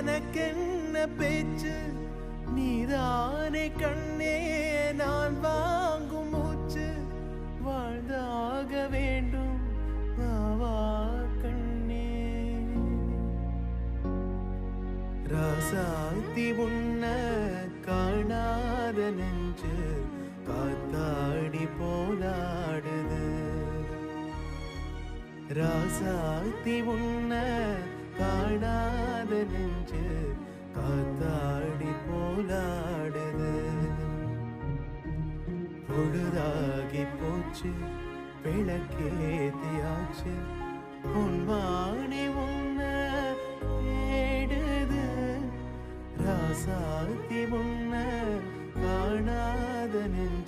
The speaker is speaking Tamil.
எனக்கென்ன பேச்சு நீதானே கண்ணே நான் வாங்கும் மூச்சு வாழ்ந்தாக வேண்டும் வா கண்ணே ராசாத்தி உன்ன காணாத நெஞ்சு காத்தாடி போலாடுது ராசாத்தி உன்ன காணாத நெஞ்சு காத்தாடி போலாடுது பொழுதாகி போச்சு விளக்கேத்தியாச்சு பொன்வானி உன்ன தேடுது ராசாத்தி உன்ன காணாத நெஞ்சு